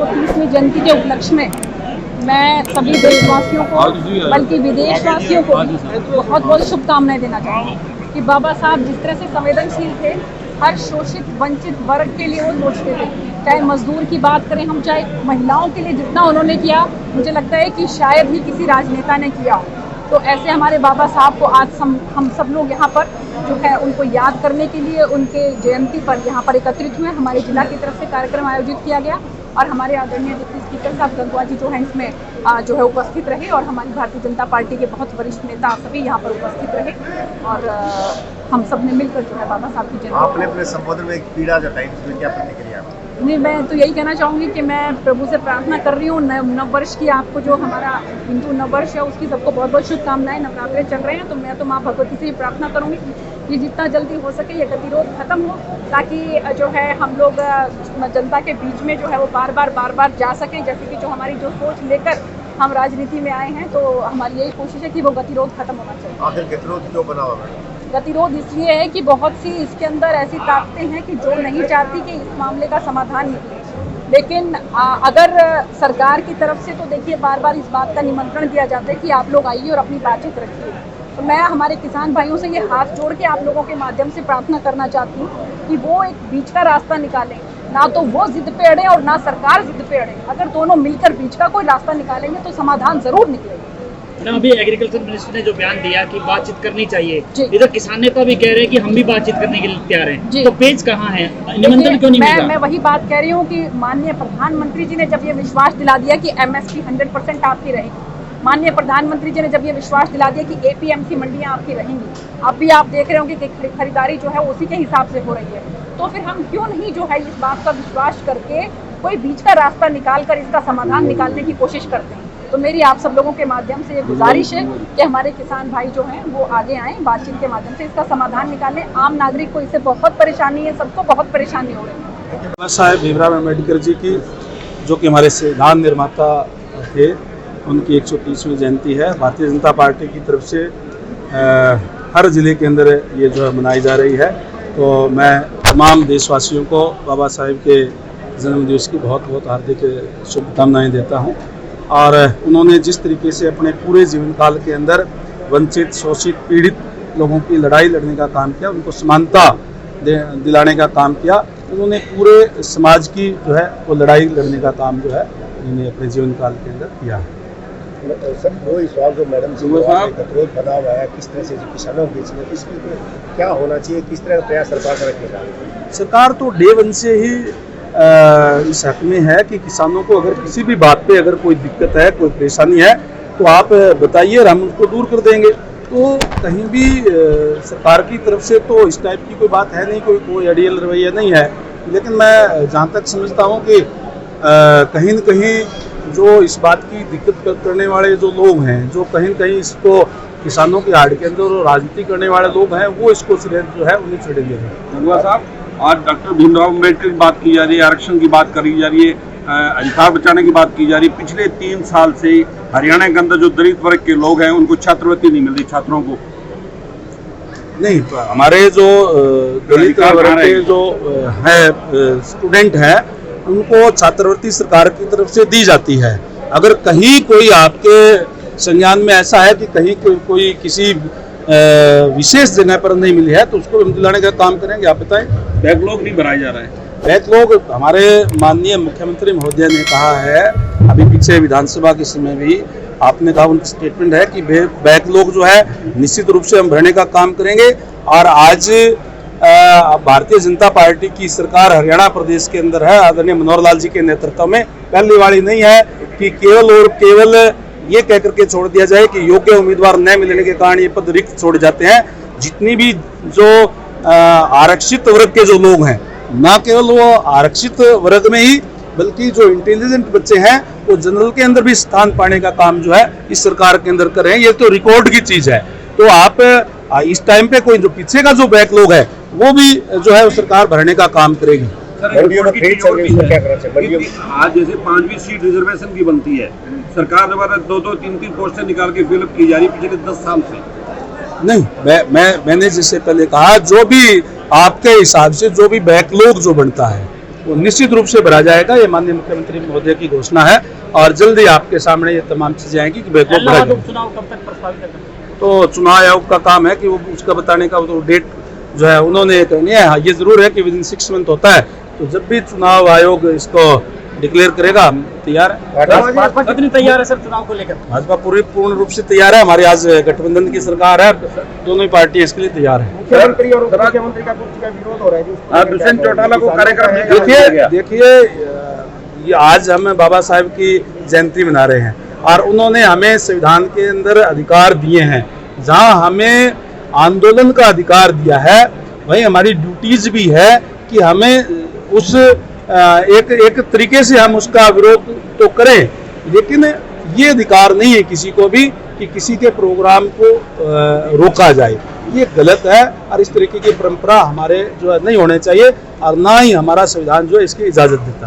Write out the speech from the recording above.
130वीं जयंती के उपलक्ष्य में मैं सभी देशवासियों को बल्कि विदेशवासियों को बहुत बहुत शुभकामनाएं देना चाहूँगी कि बाबा साहब जिस तरह से संवेदनशील थे, हर शोषित वंचित वर्ग के लिए वो सोचते थे। चाहे मजदूर की बात करें हम, चाहे महिलाओं के लिए जितना उन्होंने किया, मुझे लगता है कि शायद ही किसी राजनेता ने किया हो। तो ऐसे हमारे बाबा साहब को आज हम सब लोग यहाँ पर जो है उनको याद करने के लिए उनके जयंती पर यहाँ पर एकत्रित हुए। हमारे जिला की तरफ से कार्यक्रम आयोजित किया गया और हमारे आदरणीय डिप्टी स्पीकर साहब गंगवा जी जो है इसमें जो है उपस्थित रहे और हमारी भारतीय जनता पार्टी के बहुत वरिष्ठ नेता सभी यहाँ पर उपस्थित रहे और हम सब ने मिलकर जो है बाबा साहब की जयंती। आपने अपने संबोधन में एक पीड़ा जताई, इसमें क्या प्रतिक्रिया? नहीं, मैं तो यही कहना चाहूँगी कि मैं प्रभु से प्रार्थना कर रही हूँ नव वर्ष की, आपको जो हमारा हिंदू नव वर्ष है उसकी सबको बहुत बहुत शुभकामनाएं। नवरात्रे चल रहे हैं तो मैं तो माँ भगवती से ही प्रार्थना करूँगी कि जितना जल्दी हो सके ये गतिरोध खत्म हो, ताकि जो है हम लोग जनता के बीच में जो है वो बार बार जा सकें। जैसे कि जो हमारी जो सोच लेकर हम राजनीति में आए हैं, तो हमारी यही कोशिश है कि वो गतिरोध खत्म होना चाहिए। आखिर गतिरोध क्यों बना हुआ है? गतिरोध इसलिए है कि बहुत सी इसके अंदर ऐसी ताकतें हैं कि जो नहीं चाहती कि इस मामले का समाधान निकले। लेकिन अगर सरकार की तरफ से तो देखिए बार इस बात का निमंत्रण दिया जाता है कि आप लोग आइए और अपनी बातचीत रखिए। तो मैं हमारे किसान भाइयों से ये हाथ जोड़ के आप लोगों के माध्यम से प्रार्थना करना चाहती हूँ कि वो एक बीच का रास्ता निकालें, ना तो वो जिद पे अड़े और ना सरकार जिद पे अड़े। अगर दोनों मिलकर बीच का कोई रास्ता निकालेंगे तो समाधान जरूर निकलेगा। ना अभी एग्रीकल्चर मिनिस्टर ने जो बयान दिया कि बातचीत करनी चाहिए, इधर किसान नेता भी कह रहे हैं कि हम भी बातचीत करने के लिए तैयार हैं, तो पेज कहाँ है, निमंत्रण क्यों नहीं मिला? मैं वही बात कह रही हूँ कि माननीय प्रधानमंत्री जी ने जब ये विश्वास दिला दिया कि MSP 100% आपकी रहेगी, माननीय प्रधानमंत्री जी ने जब ये विश्वास दिला दिया कि APMC मंडियाँ आपकी रहेंगी, अब भी आप देख रहे होंगे कि खरीदारी जो है उसी के हिसाब से हो रही है, तो फिर हम क्यों नहीं जो है इस बात का विश्वास करके कोई बीच का रास्ता निकाल कर इसका समाधान निकालने की कोशिश करते हैं। तो मेरी आप सब लोगों के माध्यम से ये गुजारिश है कि हमारे किसान भाई जो हैं वो आगे आएँ, बातचीत के माध्यम से इसका समाधान निकालें। आम नागरिक को इससे बहुत परेशानी है, सबको बहुत परेशानी हो रही है। बाबा साहेब भीमराव अम्बेडकर जी की, जो कि हमारे संविधान निर्माता थे, उनकी 130वीं जयंती है। भारतीय जनता पार्टी की तरफ से हर ज़िले के अंदर ये जो है मनाई जा रही है। तो मैं तमाम देशवासियों को बाबा साहेब के जन्मदिवस की बहुत बहुत हार्दिक शुभकामनाएं देता हूं। और उन्होंने जिस तरीके से अपने पूरे जीवन काल के अंदर वंचित, शोषित, पीड़ित लोगों की लड़ाई लड़ने का काम किया, उनको समानता दिलाने का काम किया, उन्होंने पूरे समाज की जो है वो लड़ाई लड़ने का काम जो है उन्होंने अपने जीवन काल के अंदर किया है। सर वही सवाल जो मैडम जी गतिरोध बना हुआ है, किस तरह से किसानों के बीच में इसमें क्या होना चाहिए, किस तरह का प्रयास सरकार का रखेगा? सरकार तो डे वन से ही इस हक में है कि किसानों को अगर किसी भी बात पे अगर कोई दिक्कत है, कोई परेशानी है, तो आप बताइए और हम उसको दूर कर देंगे। तो कहीं भी सरकार की तरफ से तो इस टाइप की कोई बात है नहीं, कोई अड़ियल रवैया नहीं है। लेकिन मैं जहाँ तक समझता हूँ कि कहीं न कहीं जो इस बात की दिक्कत करने वाले जो लोग हैं, जो कहीं न कहीं इसको किसानों की आड़ के अंदर राजनीति करने वाले लोग हैं, वो इसको सिरे जो है उन्हें छेड़े दे रहे हैं। गंगवा साहब, आज डॉक्टर भीमराव अम्बेडकर की बात की जा रही है, आरक्षण की बात करी जा रही है, अधिकार बचाने की बात की जा रही है। पिछले 3 साल से हरियाणा के अंदर जो दलित वर्ग के लोग हैं उनको छात्रवृत्ति नहीं मिल रही, छात्रों को नहीं। हमारे जो दलित वर्ग के जो है स्टूडेंट हैं, उनको छात्रवृत्ति सरकार की तरफ से दी जाती है। अगर कहीं कोई आपके संज्ञान में ऐसा है कि कहीं कोई किसी विशेष जगह पर नहीं मिली है, तो उसको हम दिलाने का काम करेंगे। आप बताएं। बैकलॉग नहीं भराया जा रहा है? बैकलॉग हमारे माननीय मुख्यमंत्री महोदय ने कहा है, अभी पीछे विधानसभा के समय भी आपने कहा, उनका स्टेटमेंट है कि बैकलॉग जो है निश्चित रूप से हम भरने का काम करेंगे। और आज भारतीय जनता पार्टी की सरकार हरियाणा प्रदेश के अंदर है, आदरणीय मनोहर लाल जी के नेतृत्व में। पहली वाली नहीं है कि केवल और केवल ये कह करके छोड़ दिया जाए कि योग्य उम्मीदवार न मिलने के कारण ये पद रिक्त छोड़ जाते हैं। जितनी भी जो आरक्षित वर्ग के जो लोग हैं, न केवल वो आरक्षित वर्ग में ही, बल्कि जो इंटेलिजेंट बच्चे हैं वो जनरल के अंदर भी स्थान पाने का काम जो है इस सरकार के अंदर कर रहे हैं। ये तो रिकॉर्ड की चीज है। तो आप इस टाइम पे कोई जो पीछे का जो बैकलॉग है वो भी जो है वो सरकार भरने का काम करेगी। आज जैसे 5वीं सीट रिजर्वेशन की बनती है, सरकार द्वारा 2-2, 3-3 पोस्टें निकाल के फिलअप की जा रही है पिछले 10 साल से। नहीं, मैंने जैसे पहले कहा, जो भी आपके हिसाब से जो भी बैकलॉग जो बनता है, वो निश्चित रूप से भरा जाएगा। ये माननीय मुख्यमंत्री महोदय की घोषणा है और जल्दी आपके सामने ये तमाम चीजें आएंगी कि बैकलॉग भरा जाएगा। चुनाव कब तक प्रस्तावित है? तो चुनाव आयोग का काम है कि वो उसका बताने का तो डेट जो है उन्होंने कहनी है। हाँ, ये जरूर है कि विदिन 6 मंथ होता है, तो जब भी चुनाव आयोग इसको डिक्लेयर करेगा हम तैयार है। भाजपा कितनी तैयार है सर चुनाव को लेकर? भाजपा पूर्ण रूप से तैयार है। हमारी आज गठबंधन की सरकार है, दोनों ही पार्टियां इसके लिए तैयार है। मुख्यमंत्री और उपमुख्यमंत्री का कुछ का विरोध हो रहा है। दुष्यंत चौटाला को कार्यक्रम देखिए ये आज हम बाबा साहब की जयंती मना रहे हैं और उन्होंने हमें संविधान के अंदर अधिकार दिए हैं। जहां हमें आंदोलन का अधिकार दिया है, वहीं हमारी ड्यूटीज भी है कि हमें उस एक तरीके से हम उसका विरोध तो करें, लेकिन ये अधिकार नहीं है किसी को भी कि किसी के प्रोग्राम को रोका जाए। ये गलत है और इस तरीके की परंपरा हमारे जो है नहीं होने चाहिए और ना ही हमारा संविधान जो है इसकी इजाजत देता है।